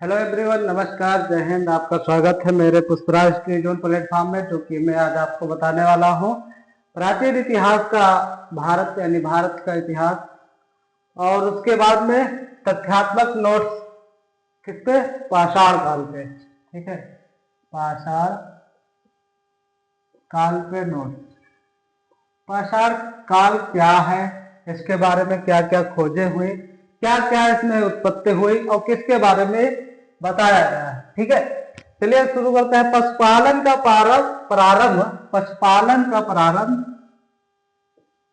Hello everyone, नमस्कार, जय हिंद। आपका स्वागत है मेरे पुष्पराज के जोन प्लेटफॉर्म में, जो कि मैं आज आपको बताने वाला हूँ प्राचीन इतिहास का, भारत यानी भारत का इतिहास। और उसके बाद में तथ्यात्मक नोट्स किस पे? पाषाण काल पे। ठीक है, पाषाण काल पे नोट्स। पाषाण काल क्या है, इसके बारे में क्या क्या खोजें हुई, क्या क्या इसमें उत्पत्ति हुई और किसके बारे में बताया गया है। ठीक है, चलिए शुरू करते हैं। पशुपालन का प्रारंभ पशुपालन का प्रारंभ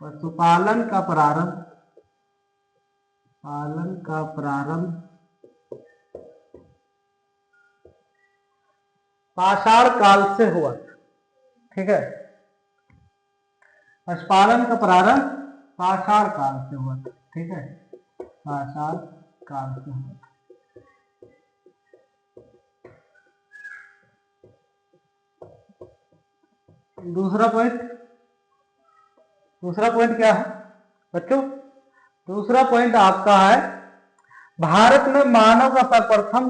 पशुपालन का प्रारंभ पालन का प्रारंभ पाषाण काल से हुआ। ठीक है, पशुपालन का प्रारंभ पाषाण काल से हुआ। ठीक है, पाषाण काल से हुआ। दूसरा पॉइंट क्या है बच्चों? दूसरा पॉइंट आपका है, भारत में मानव का सर्वप्रथम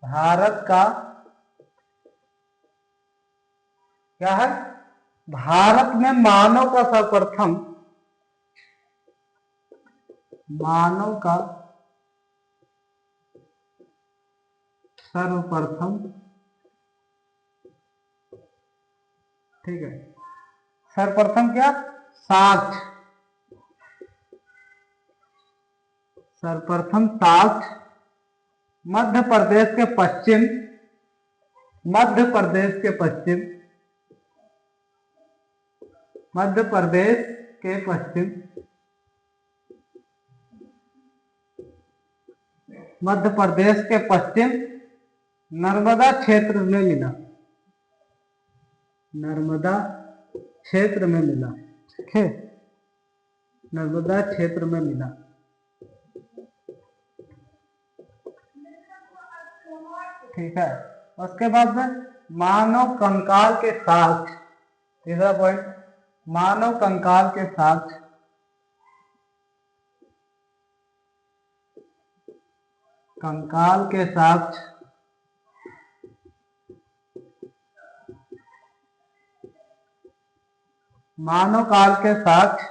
भारत का क्या है? भारत में मानव का सर्वप्रथम ठीक है, सर्वप्रथम क्या? साक्ष्य। सर्वप्रथम साक्ष्य मध्य प्रदेश के पश्चिम मध्य प्रदेश के पश्चिम नर्मदा क्षेत्र में मिला। ठीक है, नर्मदा क्षेत्र में मिला। ठीक है, उसके बाद में मानव कंकाल के साक्ष्य। तीसरा पॉइंट, मानव कंकाल के साक्ष्य मानव काल के साक्ष्य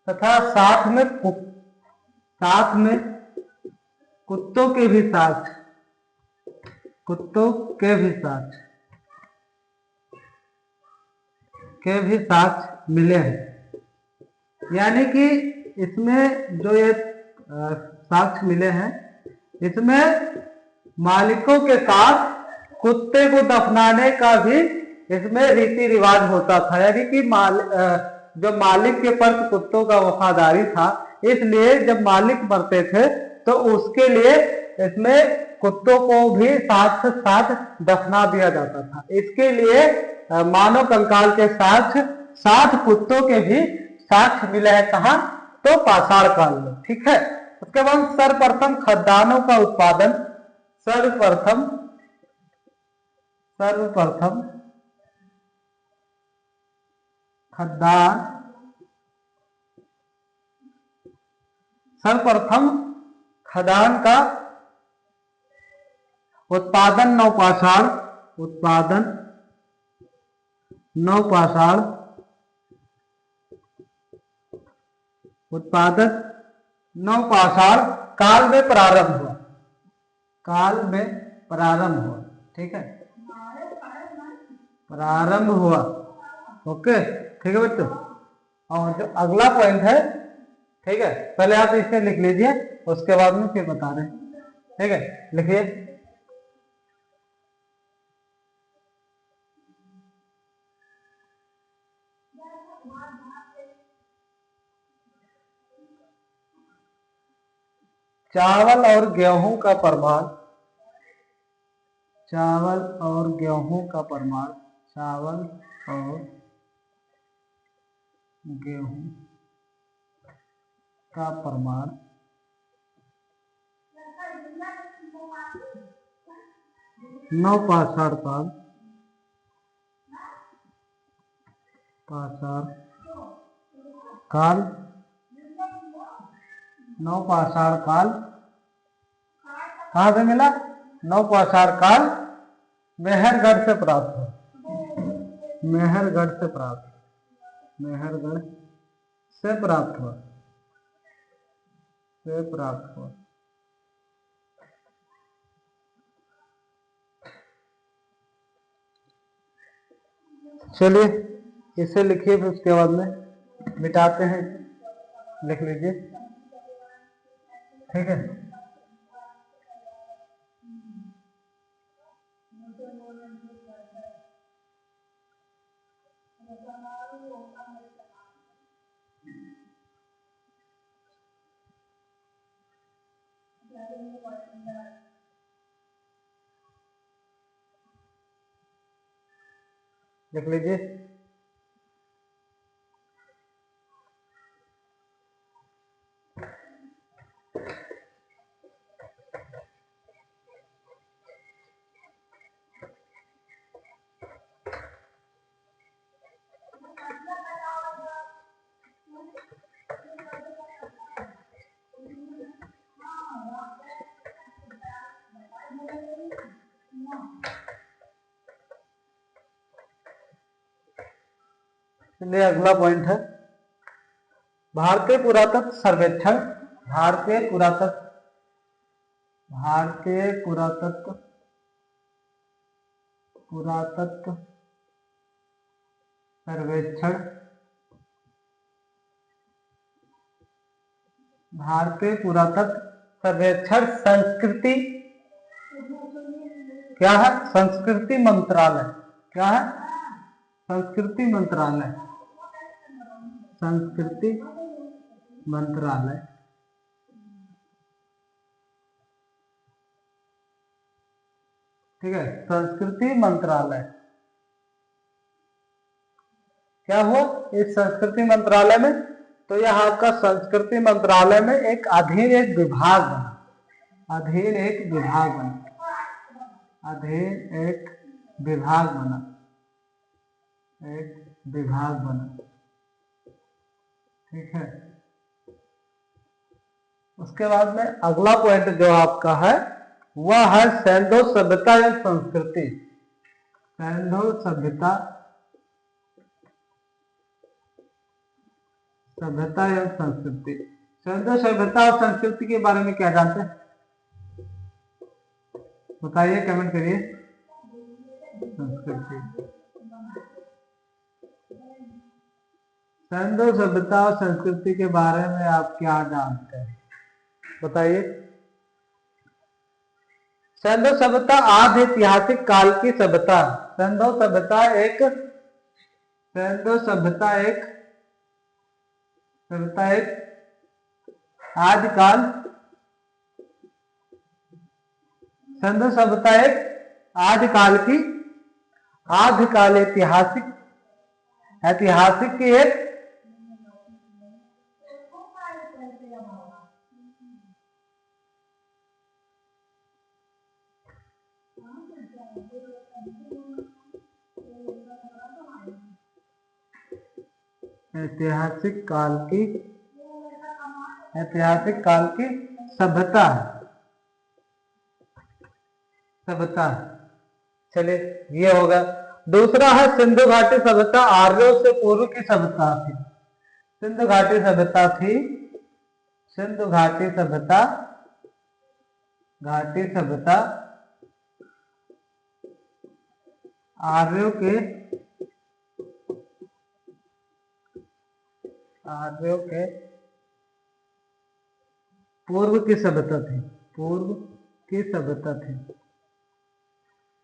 तथा साथ में कुत्तों के भी साक्ष्य मिले हैं। यानी कि इसमें जो ये साक्ष्य मिले हैं, इसमें मालिकों के साथ कुत्ते को दफनाने का भी इसमें रीति रिवाज होता था। यानी कि जो मालिक के प्रति कुत्तों का वफादारी था, इसलिए जब मालिक मरते थे तो उसके लिए इसमें कुत्तों को भी साथ दफना दिया जाता था। इसके लिए मानव कंकाल के साथ कुत्तों के भी साक्ष्य मिले हैं। कहा? तो पाषाण काल में। ठीक है, उसके बाद सर्वप्रथम खदानों का उत्पादन। सर्वप्रथम खदान का उत्पादन नवपाषाण काल में प्रारंभ हुआ। ठीक है, प्रारंभ हुआ। ओके, ठीक है बच्चों। और जो अगला पॉइंट है, ठीक है, पहले आप इसे लिख लीजिए, उसके बाद में फिर बता रहे हैं। ठीक है, लिखिए। चावल और गेहूं का प्रमाण चावल और गेहूं का प्रमाण 9 पाषाण काल नवपाषाण काल कहां से मिला? नवपाषाण काल मेहरगढ़ से प्राप्त हुआ। मेहरगढ़ से प्राप्त, मेहरगढ़ से प्राप्त हुआ, से प्राप्त हुआ। चलिए इसे लिखिए, फिर उसके बाद में मिटाते हैं, लिख लीजिए, ठीक है। लिख लीजिए। चलिए अगला पॉइंट है भारतीय पुरातत्व सर्वेक्षण। भारतीय पुरातत्व, भारतीय पुरातत्व, पुरातत्व सर्वेक्षण, भारतीय पुरातत्व सर्वेक्षण संस्कृति क्या है? संस्कृति मंत्रालय। क्या है? संस्कृति मंत्रालय, संस्कृति मंत्रालय, ठीक है। संस्कृति मंत्रालय क्या हुआ इस संस्कृति मंत्रालय में? तो यहाँ का संस्कृति मंत्रालय में एक अधीन एक विभाग बना, अधीन एक विभाग बना, अधीन एक विभाग बना, एक विभाग बना, ठीक है। उसके बाद में अगला पॉइंट जो आपका है वह है सैंधो सभ्यता एवं संस्कृति। सैंधो सभ्यता, सभ्यता एवं संस्कृति। सैंधो सभ्यता और संस्कृति के बारे में क्या जानते हैं? बताइए, कमेंट करिए। संस्कृति, सैंधो सभ्यता और संस्कृति के बारे में आप क्या जानते हैं? बताइए। सैंधो सभ्यता आदि ऐतिहासिक काल की सभ्यता। सैंधो सभ्यता एक, सैंधो सभ्यता एक, सभ्यता एक आदिकाल, सैंधो सभ्यता एक आदिकाल की, आदिकाल ऐतिहासिक, ऐतिहासिक की एक ऐतिहासिक काल की, ऐतिहासिक काल की सभ्यता है, सभ्यता। चलिए ये होगा। दूसरा है सिंधु घाटी सभ्यता, आर्यों से पूर्व की सभ्यता थी। सिंधु घाटी सभ्यता थी, सिंधु घाटी सभ्यता, घाटी सभ्यता आर्यों के, आर्यों के पूर्व की सभ्यता थी, पूर्व की सभ्यता थी,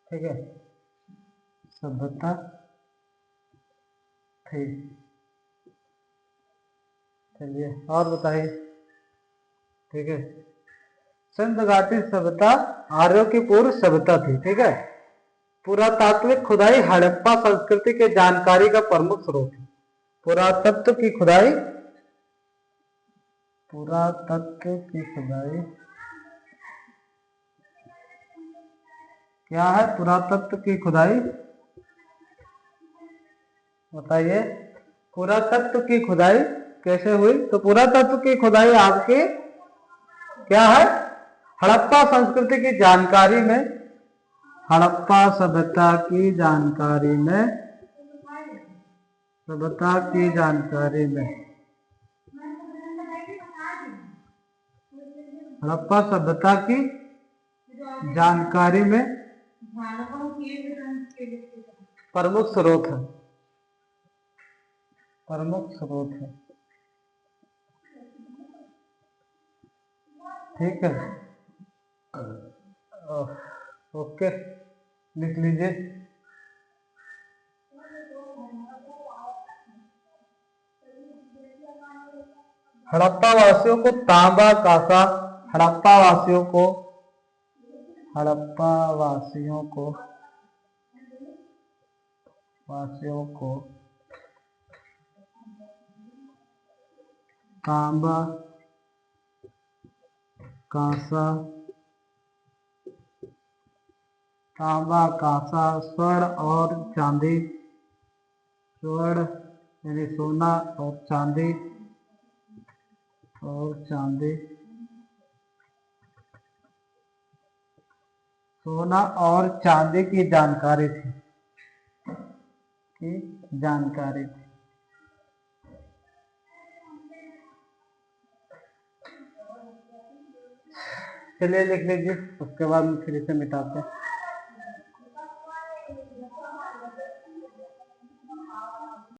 ठीक है, सभ्यता थी। चलिए और बताइए, ठीक है। सिंधु घाटी सभ्यता आर्यों की पूर्व सभ्यता थी, ठीक है। पुरातात्विक खुदाई हड़प्पा संस्कृति के जानकारी का प्रमुख स्रोत है। पुरातत्व की खुदाई, पुरातत्व की खुदाई क्या है? पुरातत्व की खुदाई बताइए। पुरातत्व की खुदाई कैसे हुई? तो पुरातत्व की खुदाई आपके क्या है? हड़प्पा संस्कृति की जानकारी में, हड़प्पा सभ्यता की जानकारी में, सभ्यता की जानकारी में, हड़प्पा सभ्यता की जानकारी में प्रमुख स्रोत है, प्रमुख स्रोत है। ठीक है, ओके, लिख लीजिए। हड़प्पा वासियों को तांबा कांसा, हड़प्पा वासियों को, हड़प्पा वासियों को, तांबा कांसा, तांबा कांसा, स्वर्ण और चांदी, स्वर्ण यानी सोना और चांदी, सोना और चांदी की जानकारी थी, चलिए लिख लीजिए, उसके बाद फिर इसे मिटाते हैं।